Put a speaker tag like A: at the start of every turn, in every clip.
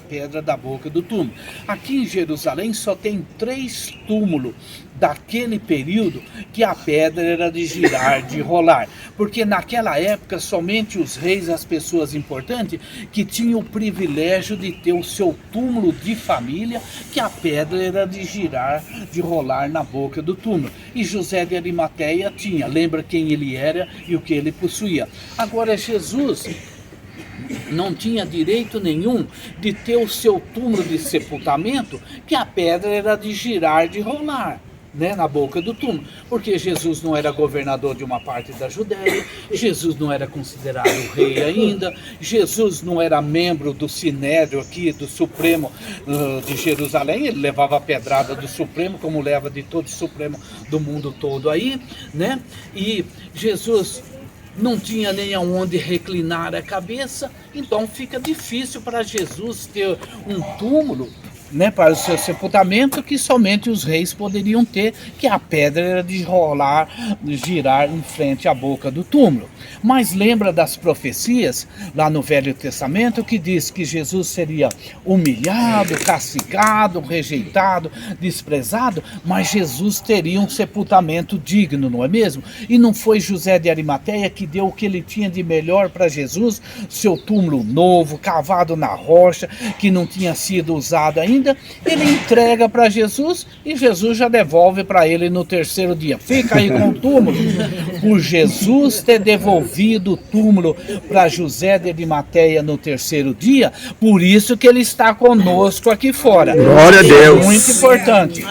A: pedra da boca do túmulo. Aqui em Jerusalém só tem 3 túmulos daquele período que a pedra era de girar, de rolar. Porque naquela época somente os reis, as pessoas importantes, que tinham o privilégio de ter o seu túmulo de família, que a pedra era de girar, de rolar na boca do túmulo. E José de Arimateia tinha, lembra quem ele era e o que ele possuía. Agora Jesus não tinha direito nenhum de ter o seu túmulo de sepultamento, que a pedra era de girar, de rolar, né, na boca do túmulo, porque Jesus não era governador de uma parte da Judéia, Jesus não era considerado rei ainda, Jesus não era membro do Sinédrio aqui, do Supremo de Jerusalém, ele levava a pedrada do Supremo, como leva de todo o Supremo do mundo todo aí, né, e Jesus não tinha nem aonde reclinar a cabeça, então fica difícil para Jesus ter um túmulo, né, para o seu sepultamento, que somente os reis poderiam ter, que a pedra era de rolar, de girar em frente à boca do túmulo. Mas lembra das profecias lá no Velho Testamento que diz que Jesus seria humilhado, castigado, rejeitado, desprezado, mas Jesus teria um sepultamento digno, não é mesmo? E não foi José de Arimateia que deu o que ele tinha de melhor para Jesus, seu túmulo novo, cavado na rocha, que não tinha sido usado ainda. Ele entrega para Jesus e Jesus já devolve para ele no terceiro dia. Fica aí com o túmulo. Por Jesus ter devolvido o túmulo para José de Arimateia no terceiro dia, por isso que ele está conosco aqui fora.
B: Glória a Deus.
A: Muito importante.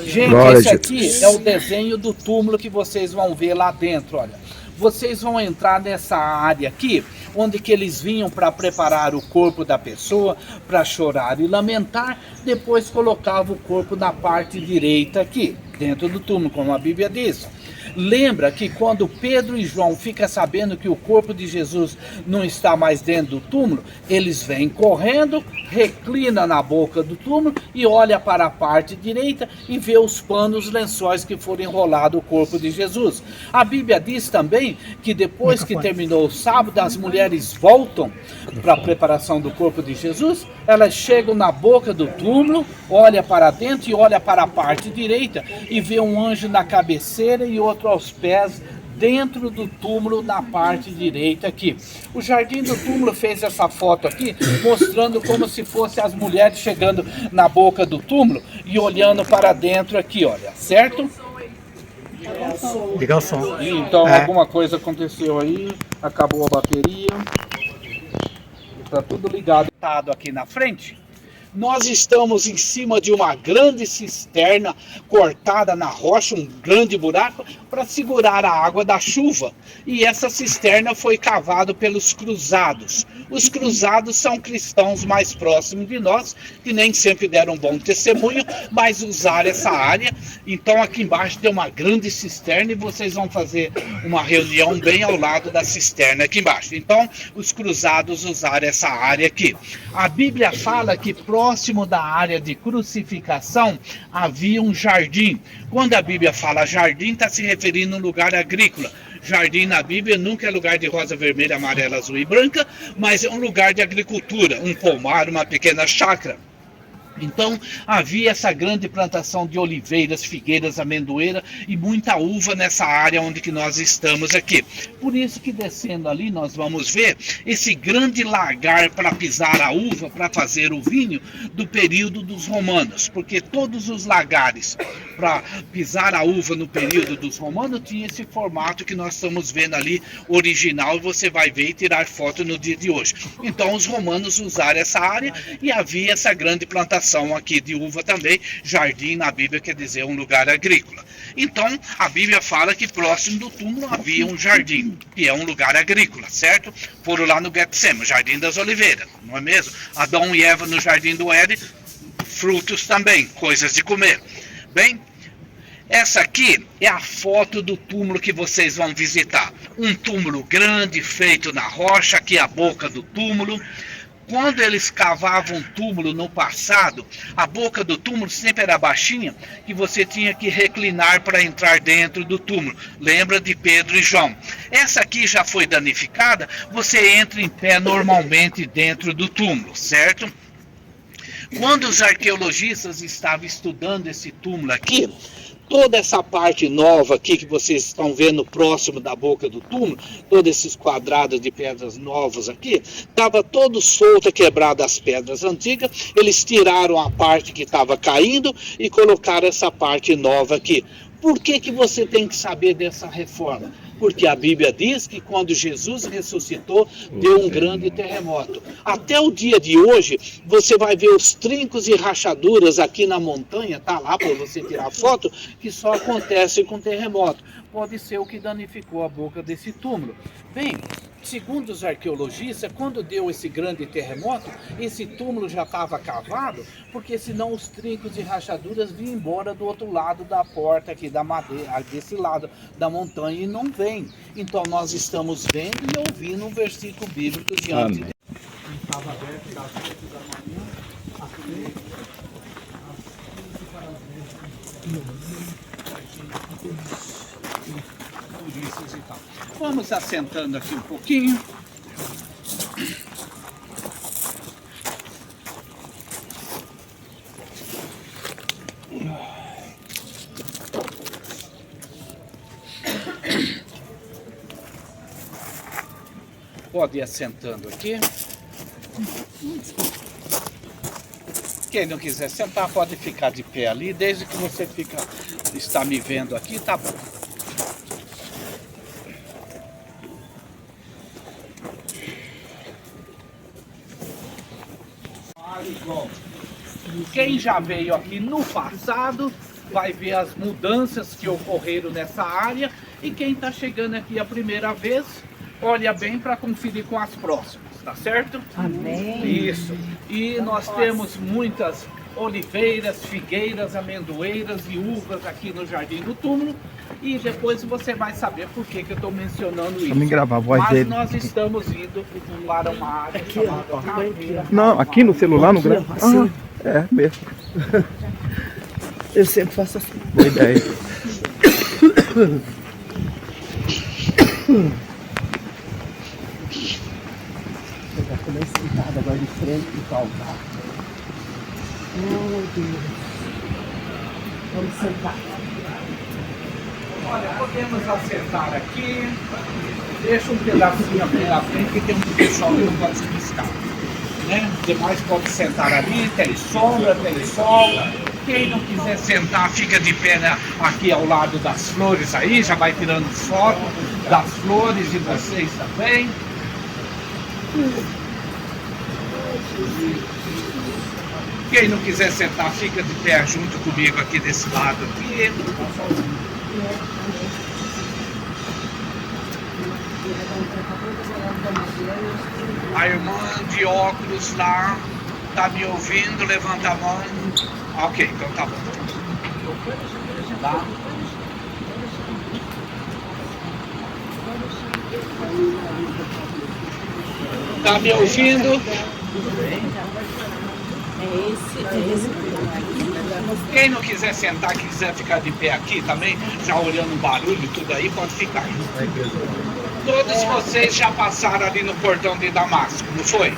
A: Gente,
B: Glória
A: esse
B: a
A: aqui é o desenho do túmulo que vocês vão ver lá dentro, olha. Vocês vão entrar nessa área aqui, onde que eles vinham para preparar o corpo da pessoa, para chorar e lamentar, depois colocava o corpo na parte direita aqui, dentro do túmulo, como a Bíblia diz. Lembra que quando Pedro e João ficam sabendo que o corpo de Jesus não está mais dentro do túmulo, eles vêm correndo, reclina na boca do túmulo e olha para a parte direita e vê os panos, lençóis que foram enrolados o corpo de Jesus. A Bíblia diz também que depois que terminou o sábado, as mulheres voltam para a preparação do corpo de Jesus, elas chegam na boca do túmulo, olha para dentro e olha para a parte direita e vê um anjo na cabeceira e outro aos pés dentro do túmulo na parte direita aqui. O Jardim do Túmulo fez essa foto aqui, mostrando como se fosse as mulheres chegando na boca do túmulo e olhando para dentro aqui, olha, certo?
B: Liga o som.
A: Então alguma coisa aconteceu aí, acabou a bateria, está tudo ligado aqui na frente. Nós estamos em cima de uma grande cisterna cortada na rocha, um grande buraco, para segurar a água da chuva. E essa cisterna foi cavada pelos cruzados. Os cruzados são cristãos mais próximos de nós, que nem sempre deram bom testemunho, mas usaram essa área. Então aqui embaixo tem uma grande cisterna e vocês vão fazer uma reunião bem ao lado da cisterna aqui embaixo. Então os cruzados usaram essa área aqui. A Bíblia fala que próximo da área de crucificação havia um jardim. Quando a Bíblia fala jardim, está se referindo a um lugar agrícola. Jardim na Bíblia nunca é lugar de rosa vermelha, amarela, azul e branca, mas é um lugar de agricultura, um pomar, uma pequena chácara. Então havia essa grande plantação de oliveiras, figueiras, amendoeira e muita uva nessa área onde que nós estamos aqui. Por isso que descendo ali nós vamos ver esse grande lagar para pisar a uva, para fazer o vinho do período dos romanos, porque todos os lagares para pisar a uva no período dos romanos tinha esse formato que nós estamos vendo ali original, e você vai ver e tirar foto no dia de hoje. Então os romanos usaram essa área e havia essa grande plantação aqui de uva também. Jardim na Bíblia quer dizer um lugar agrícola. Então a Bíblia fala que próximo do túmulo havia um jardim, que é um lugar agrícola, certo? Foram lá no Getsêmani, Jardim das Oliveiras, não é mesmo? Adão e Eva no Jardim do Éden, frutos também, coisas de comer. Bem, essa aqui é a foto do túmulo que vocês vão visitar. Um túmulo grande, feito na rocha, aqui é a boca do túmulo. Quando eles cavavam um túmulo no passado, a boca do túmulo sempre era baixinha, que você tinha que reclinar para entrar dentro do túmulo. Lembra de Pedro e João? Essa aqui já foi danificada, você entra em pé normalmente dentro do túmulo, certo? Quando os arqueologistas estavam estudando esse túmulo aqui, toda essa parte nova aqui que vocês estão vendo próximo da boca do túmulo, todos esses quadrados de pedras novos aqui, estava todo solto, quebrado as pedras antigas, eles tiraram a parte que estava caindo e colocaram essa parte nova aqui. Por que que você tem que saber dessa reforma? Porque a Bíblia diz que quando Jesus ressuscitou, deu um grande terremoto. Até o dia de hoje, você vai ver os trincos e rachaduras aqui na montanha, tá lá para você tirar foto, que só acontece com terremoto. Pode ser o que danificou a boca desse túmulo. Bem, segundo os arqueologistas, quando deu esse grande terremoto, esse túmulo já estava cavado, porque senão os trincos e rachaduras vinham embora do outro lado da porta aqui da madeira, desse lado da montanha, e não vem. Então nós estamos vendo e ouvindo um versículo bíblico diante dele. Estava aberto das 8 da manhã às 3, e tal. Vamos assentando aqui um pouquinho. Pode ir assentando aqui. Quem não quiser sentar pode ficar de pé ali, desde que você está me vendo aqui, tá bom. Quem já veio aqui no passado vai ver as mudanças que ocorreram nessa área, e quem está chegando aqui a primeira vez, olha bem para conferir com as próximas, tá certo?
C: Amém.
A: Isso. E nós temos muitas oliveiras, figueiras, amendoeiras e uvas aqui no Jardim do Túmulo, e depois você vai saber por que eu estou mencionando isso.
B: Vamos gravar a voz
A: Mas
B: dele.
A: nós estamos indo para uma área chamada Caveira.
B: Não, aqui no celular não grava?
C: Assim.
B: É mesmo.
C: Eu sempre faço assim.
B: Boa ideia.
C: Eu já comecei sentado agora de frente e calma. Oh, Deus. Vamos sentar.
A: Olha, podemos assentar aqui. Deixa um pedacinho aqui na frente, que tem um pessoal que não pode se riscar. Né? Demais pode sentar ali, tem sombra, tem sol. Quem não quiser sentar, fica de pé, né, aqui ao lado das flores aí, já vai tirando foto das flores e vocês também. Quem não quiser sentar, fica de pé junto comigo aqui desse lado aqui. A irmã de óculos lá, tá me ouvindo? Levanta a mão. Ok, então tá bom. Tá? Tá me ouvindo? Quem não quiser sentar, quiser ficar de pé aqui também, já olhando o barulho e tudo aí, pode ficar. Todos vocês já passaram ali no portão de Damasco, não foi?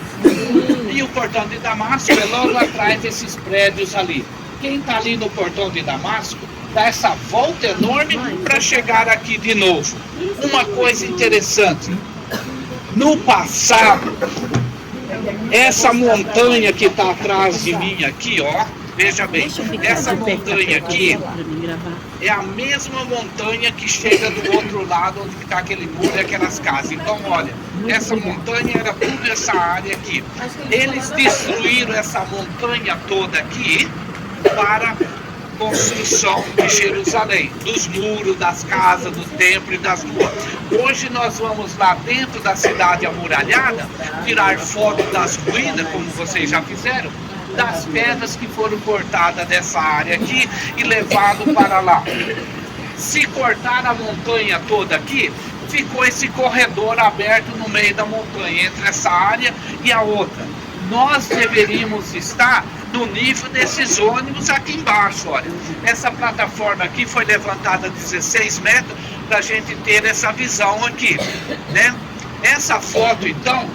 A: E o portão de Damasco é logo atrás desses prédios ali. Quem está ali no portão de Damasco dá essa volta enorme para chegar aqui de novo. Uma coisa interessante, no passado, essa montanha que está atrás de mim aqui, ó, veja bem, essa montanha aqui é a mesma montanha que chega do outro lado, onde está aquele muro e aquelas casas. Então, olha, essa montanha era tudo essa área aqui. Eles destruíram essa montanha toda aqui para construção de Jerusalém, dos muros, das casas, do templo e das ruas. Hoje nós vamos lá dentro da cidade amuralhada tirar foto das ruínas, como vocês já fizeram, das pedras que foram cortadas dessa área aqui e levado para lá. Se cortar a montanha toda aqui, ficou esse corredor aberto no meio da montanha, entre essa área e a outra. Nós deveríamos estar no nível desses ônibus aqui embaixo, olha. Essa plataforma aqui foi levantada a 16 metros para a gente ter essa visão aqui, né? Essa foto, então,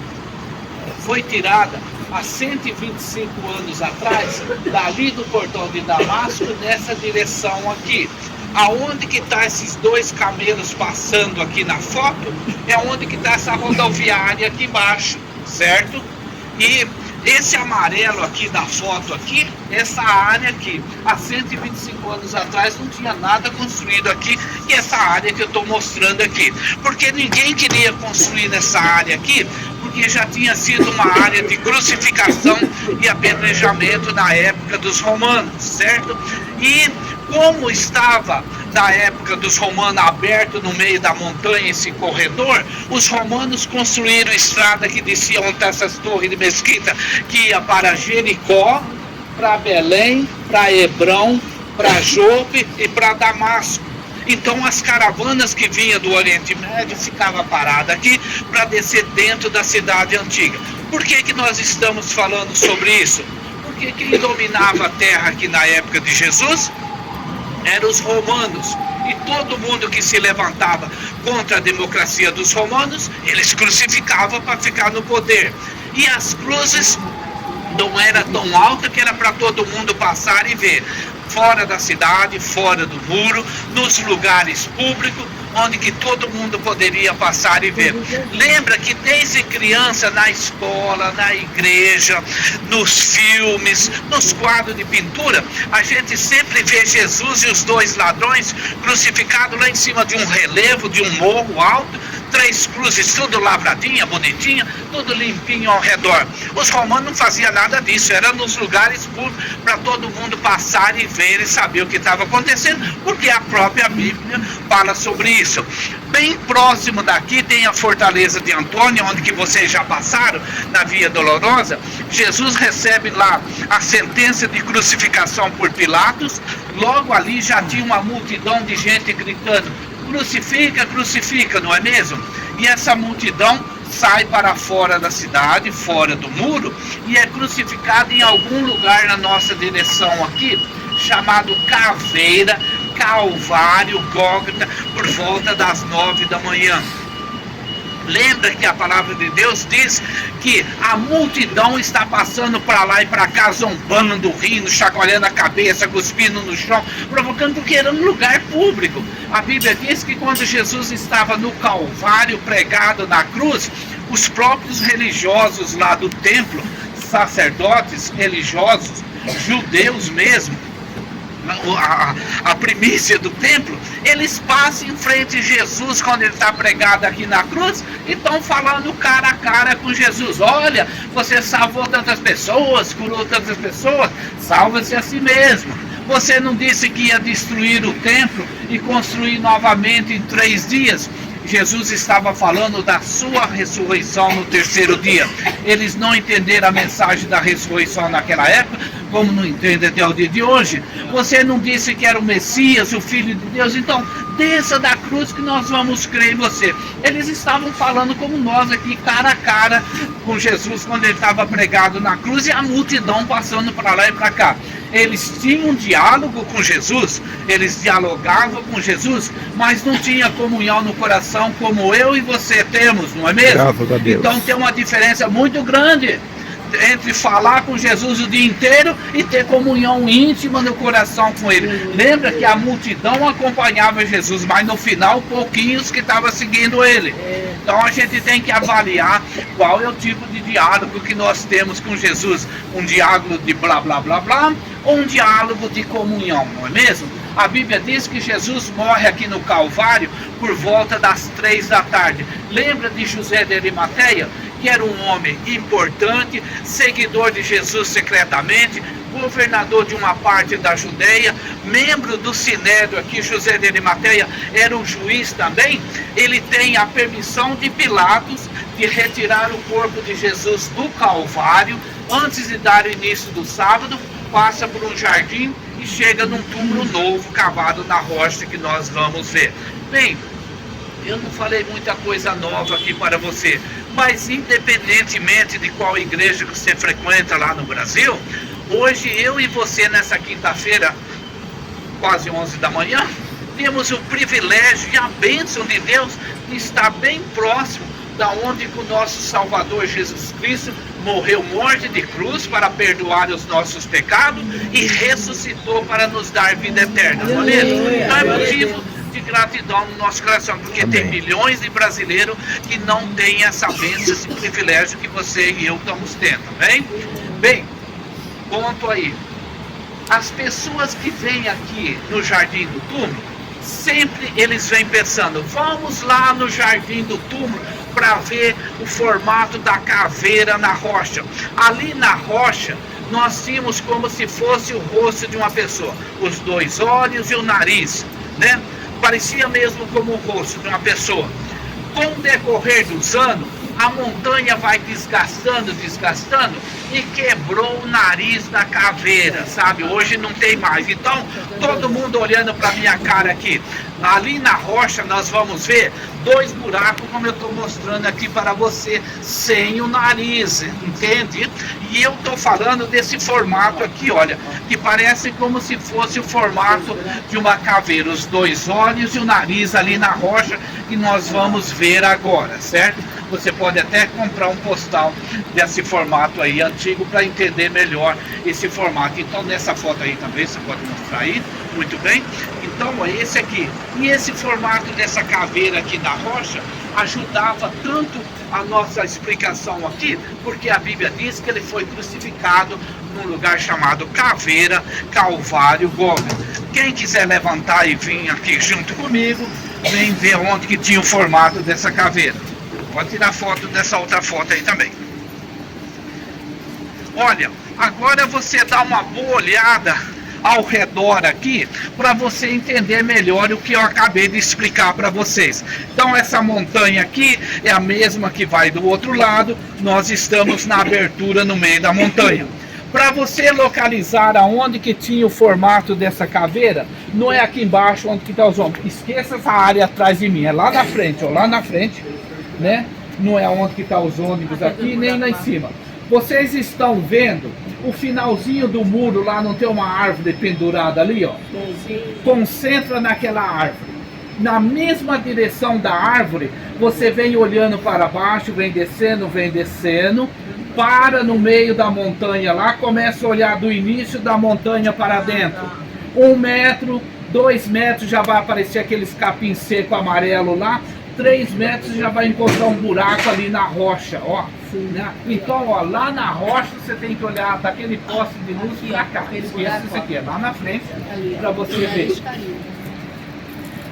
A: foi tirada há 125 anos atrás, dali do portão de Damasco, nessa direção aqui. Aonde que está esses dois camelos passando aqui na foto, é onde que está essa rodoviária aqui embaixo, certo? E esse amarelo aqui da foto aqui, essa área aqui, há 125 anos atrás não tinha nada construído aqui, e essa área que eu estou mostrando aqui, porque ninguém queria construir nessa área aqui, porque já tinha sido uma área de crucificação e apedrejamento na época dos romanos, certo? E como estava na época dos romanos aberto no meio da montanha esse corredor, os romanos construíram estrada que descia onde essas torres de mesquita, que ia para Jericó, para Belém, para Hebrão, para Jope e para Damasco. Então as caravanas que vinham do Oriente Médio ficavam paradas aqui para descer dentro da cidade antiga. Por que nós estamos falando sobre isso? Porque quem dominava a terra aqui na época de Jesus eram os romanos. E todo mundo que se levantava contra a democracia dos romanos, eles crucificavam para ficar no poder. E as cruzes não era tão alta que era para todo mundo passar e ver. Fora da cidade, fora do muro, nos lugares públicos, onde que todo mundo poderia passar e ver. Lembra que desde criança, na escola, na igreja, nos filmes, nos quadros de pintura, a gente sempre vê Jesus e os dois ladrões crucificados lá em cima de um relevo, de um morro alto, 3 cruzes, tudo lavradinha, bonitinha, tudo limpinho ao redor. Os romanos não faziam nada disso, era nos lugares públicos para todo mundo passar e ver e saber o que estava acontecendo, porque a própria Bíblia fala sobre isso. Bem próximo daqui tem a fortaleza de Antônio, onde que vocês já passaram, na Via Dolorosa. Jesus recebe lá a sentença de crucificação por Pilatos. Logo ali já tinha uma multidão de gente gritando: crucifica, crucifica, não é mesmo? E essa multidão sai para fora da cidade, fora do muro, e é crucificada em algum lugar na nossa direção aqui, chamado Caveira, Calvário, Gólgota, por volta das 9 da manhã. Lembra que a palavra de Deus diz que a multidão está passando para lá e para cá, zombando, rindo, chacoalhando a cabeça, cuspindo no chão, provocando, porque era um lugar público. A Bíblia diz que quando Jesus estava no Calvário, pregado na cruz, os próprios religiosos lá do templo, sacerdotes religiosos, judeus mesmo, a primícia do templo, eles passam em frente a Jesus quando ele está pregado aqui na cruz e estão falando cara a cara com Jesus: olha, você salvou tantas pessoas, curou tantas pessoas, salva-se a si mesmo. Você não disse que ia destruir o templo e construir novamente em 3 dias? Jesus estava falando da sua ressurreição no 3º dia. Eles não entenderam a mensagem da ressurreição naquela época, como não entendem até o dia de hoje. Você não disse que era o Messias, o Filho de Deus, então desça da cruz que nós vamos crer em você. Eles estavam falando como nós aqui, cara a cara com Jesus quando ele estava pregado na cruz, e a multidão passando para lá e para cá. Eles tinham um diálogo com Jesus, eles dialogavam com Jesus, mas não tinha comunhão no coração como eu e você temos, não é mesmo?
B: Graças a Deus.
A: Então tem uma diferença muito grande entre falar com Jesus o dia inteiro e ter comunhão íntima no coração com ele. Lembra que a multidão acompanhava Jesus, mas no final pouquinhos que estavam seguindo ele. Então a gente tem que avaliar qual é o tipo de diálogo que nós temos com Jesus. Um diálogo de blá blá blá blá, ou um diálogo de comunhão, não é mesmo? A Bíblia diz que Jesus morre aqui no Calvário por volta das 3 da tarde. Lembra de José de Arimateia, que era um homem importante, seguidor de Jesus secretamente, governador de uma parte da Judeia, membro do Sinédrio aqui. José de Arimateia era um juiz também. Ele tem a permissão de Pilatos de retirar o corpo de Jesus do Calvário. Antes de dar o início do sábado, passa por um jardim e chega num túmulo novo cavado na rocha que nós vamos ver. Bem, eu não falei muita coisa nova aqui para você, mas independentemente de qual igreja que você frequenta lá no Brasil, hoje eu e você nessa quinta-feira, quase 11 da manhã, temos o privilégio e a bênção de Deus de estar bem próximo da onde que o nosso Salvador Jesus Cristo morreu morte de cruz para perdoar os nossos pecados e ressuscitou para nos dar vida eterna. Beleza? Então é motivo de gratidão no nosso coração, porque tem milhões de brasileiros que não têm essa bênção, esse privilégio que você e eu estamos tendo, bem? Bem, ponto aí. As pessoas que vêm aqui no Jardim do Túmulo, sempre eles vêm pensando, vamos lá no Jardim do Túmulo para ver o formato da caveira na rocha. Ali na rocha, nós tínhamos como se fosse o rosto de uma pessoa, os dois olhos e o nariz, né? Parecia mesmo como o rosto de uma pessoa. Com o decorrer dos anos, a montanha vai desgastando e quebrou o nariz da caveira, sabe? Hoje não tem mais. Então, todo mundo olhando para minha cara aqui. Ali na rocha nós vamos ver 2 buracos, como eu estou mostrando aqui para você, sem o nariz, entende? E eu estou falando desse formato aqui, olha, que parece como se fosse o formato de uma caveira, os 2 olhos e o nariz ali na rocha, que nós vamos ver agora, certo? Você pode até comprar um postal desse formato aí, antigo, para entender melhor esse formato. Então, nessa foto aí também, você pode mostrar aí, muito bem. Então, é esse aqui. E esse formato dessa caveira aqui na rocha ajudava tanto a nossa explicação aqui, porque a Bíblia diz que ele foi crucificado num lugar chamado Caveira, Calvário, Gólgota. Quem quiser levantar e vir aqui junto comigo, vem ver onde que tinha o formato dessa caveira. Pode tirar foto dessa outra foto aí também. Olha, agora você dá uma boa olhada ao redor aqui, para você entender melhor o que eu acabei de explicar para vocês. Então essa montanha aqui é a mesma que vai do outro lado, nós estamos na abertura no meio da montanha. Para você localizar aonde que tinha o formato dessa caveira, não é aqui embaixo onde que está os ombros. Esqueça essa área atrás de mim, é lá na frente, ó, lá na frente, né? Não é onde que está os ônibus aqui, nem lá em cima. Vocês estão vendo o finalzinho do muro lá, não tem uma árvore pendurada ali, ó? Concentra naquela árvore. Na mesma direção da árvore, você vem olhando para baixo, vem descendo, para no meio da montanha lá, começa a olhar do início da montanha para dentro. 1 metro, 2 metros, já vai aparecer aqueles capim seco amarelo lá. 3 metros já vai encontrar um buraco ali na rocha, ó. Né? Então, ó, lá na rocha você tem que olhar daquele poste de luz pra cá. Esqueça isso aqui, é lá na frente, para você ver.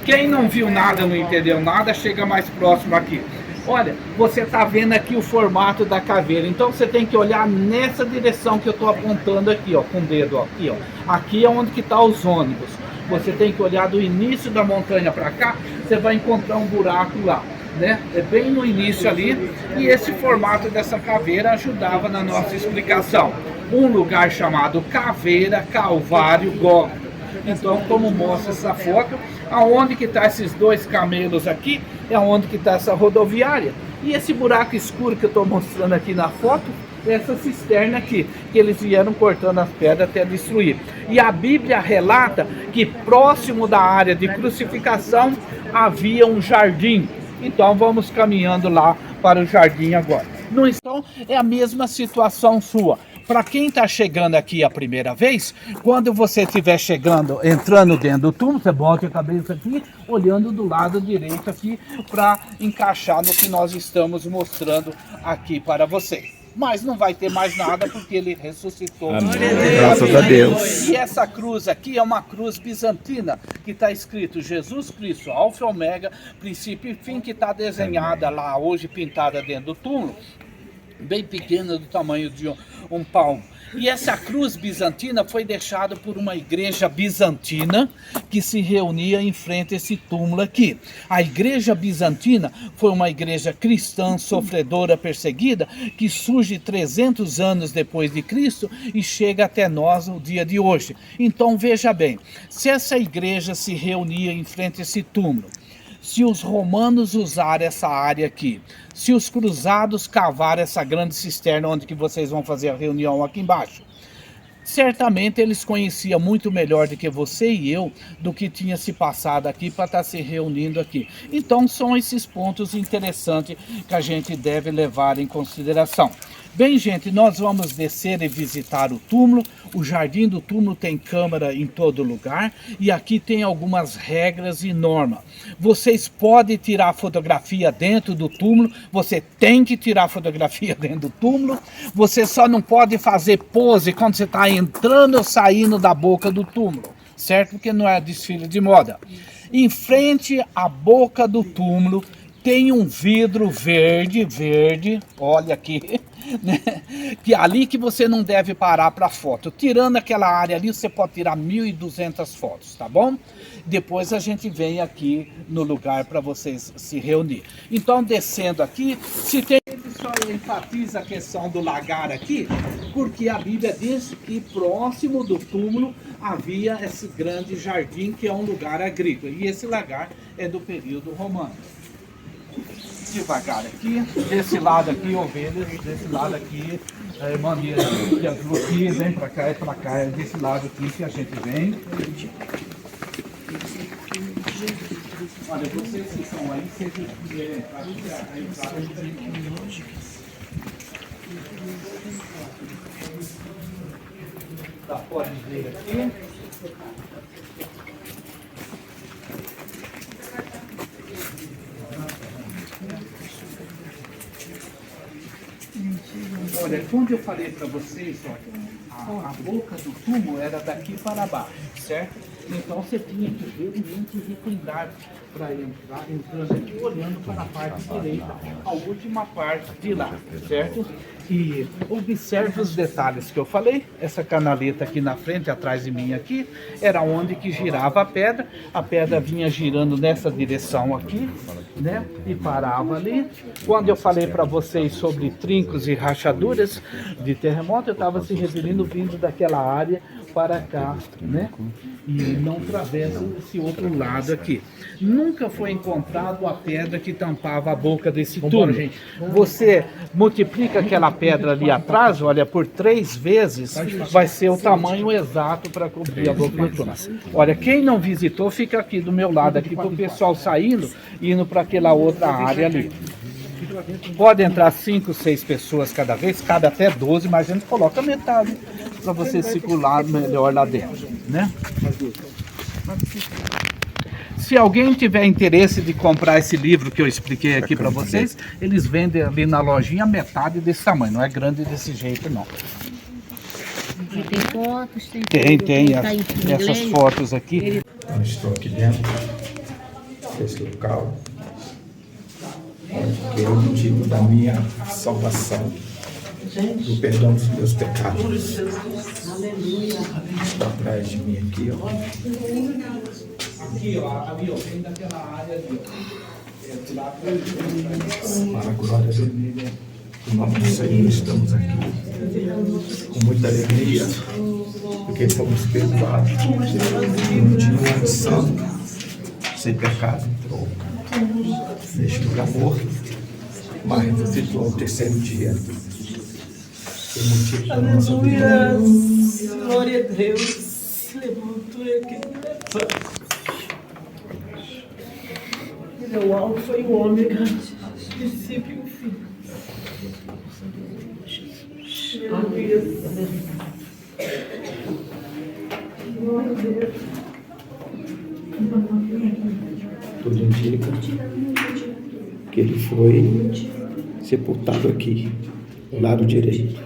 A: Quem não viu nada, não entendeu nada, chega mais próximo aqui. Olha, você está vendo aqui o formato da caveira, então você tem que olhar nessa direção que eu estou apontando aqui, ó, com o dedo, ó, aqui, ó. Aqui é onde que tá os ônibus. Você tem que olhar do início da montanha para cá, você vai encontrar um buraco lá, né? É bem no início ali, e esse formato dessa caveira ajudava na nossa explicação. Um lugar chamado Caveira, Calvário, Gólgota. Então, como mostra essa foto, aonde que tá esses 2 camelos aqui, é onde que tá essa rodoviária. E esse buraco escuro que eu estou mostrando aqui na foto, essa cisterna aqui, que eles vieram cortando as pedras até destruir. E a Bíblia relata que próximo da área de crucificação havia um jardim. Então vamos caminhando lá para o jardim agora. Então é a mesma situação sua. Para quem está chegando aqui a primeira vez, quando você estiver chegando, entrando dentro do túmulo, você bota a cabeça aqui, olhando do lado direito aqui, para encaixar no que nós estamos mostrando aqui para vocês. Mas não vai ter mais nada porque ele ressuscitou.
B: Graças a Deus.
A: E essa cruz aqui é uma cruz bizantina, que está escrito Jesus Cristo, Alfa e Ômega, princípio e fim, que está desenhada lá hoje, pintada dentro do túmulo, bem pequena, do tamanho de um palmo. E essa cruz bizantina foi deixada por uma igreja bizantina que se reunia em frente a esse túmulo aqui. A igreja bizantina foi uma igreja cristã, sofredora, perseguida, que surge 300 anos depois de Cristo e chega até nós no dia de hoje. Então veja bem, se essa igreja se reunia em frente a esse túmulo, se os romanos usaram essa área aqui, se os cruzados cavaram essa grande cisterna onde que vocês vão fazer a reunião aqui embaixo, certamente eles conheciam muito melhor do que você e eu do que tinha se passado aqui para estar se reunindo aqui. Então são esses pontos interessantes que a gente deve levar em consideração. Bem, gente, nós vamos descer e visitar o túmulo. O jardim do túmulo tem câmera em todo lugar e aqui tem algumas regras e normas. Vocês podem tirar fotografia dentro do túmulo, você tem que tirar fotografia dentro do túmulo, você só não pode fazer pose quando você está entrando ou saindo da boca do túmulo, certo? Porque não é desfile de moda. Em frente à boca do túmulo tem um vidro verde, olha aqui, né? Que é ali que você não deve parar para foto. Tirando aquela área ali, você pode tirar 1.200 fotos, tá bom? Depois a gente vem aqui no lugar para vocês se reunir. Então, descendo aqui, se tem... Só enfatiza a questão do lagar aqui, porque a Bíblia diz que próximo do túmulo havia esse grande jardim que é um lugar agrícola. E esse lagar é do período romano. Devagar aqui, desse lado aqui ovelhas, desse lado aqui maneiras que as luquias vem para cá e para cá, é desse lado aqui que a gente vem. Olha, vocês que estão aí, vocês primeiro entrar, a entrada de... Tá, pode ver aqui. Olha, quando eu falei para vocês, olha, a boca do túmulo era daqui para baixo, certo? Então você tinha que realmente reclinar para entrar, entrando aqui, olhando para a parte direita, a última parte de lá, certo? E observe os detalhes que eu falei. Essa canaleta aqui na frente, atrás de mim aqui, era onde que girava a pedra vinha girando nessa direção aqui, né? E parava ali. Quando eu falei para vocês sobre trincos e rachaduras de terremoto, eu estava se referindo vindo daquela área para cá, né? E não atravessa esse outro lado aqui. Nunca foi encontrado a pedra que tampava a boca desse túmulo. Você multiplica aquela pedra ali atrás, olha, por 3 vezes, vai ser o tamanho exato para cobrir a boca do túmulo. Olha, quem não visitou, fica aqui do meu lado, aqui para o pessoal saindo e indo para aquela outra área ali. Pode entrar 5, 6 pessoas cada vez, cabe até 12, mas a gente coloca metade para você circular melhor lá dentro, né? Se alguém tiver interesse de comprar esse livro que eu expliquei aqui para vocês, eles vendem ali na lojinha metade desse tamanho, não é grande desse jeito não.
D: E tem fotos,
A: Tem essas fotos aqui.
B: Eu estou aqui dentro desse local, onde é o motivo da minha salvação, do perdão dos meus pecados. Está atrás de mim aqui, ó.
A: Aqui, ó, ali, ó, vem daquela área ali, ó.
B: Para a glória de Deus. Em nome do Senhor, estamos aqui com muita alegria, porque fomos perdoados. Um dia santo, sem pecado, entrou neste lugar morto, mas ressuscitou ao 3º dia. Foi motivo da nossa vida.
E: Glória a Deus. Levanto aqui. Ele é o alfa e o ômega, o princípio e o fim. Aleluia. Glória a Deus.
B: Tudo indica que ele foi sepultado aqui, do lado direito.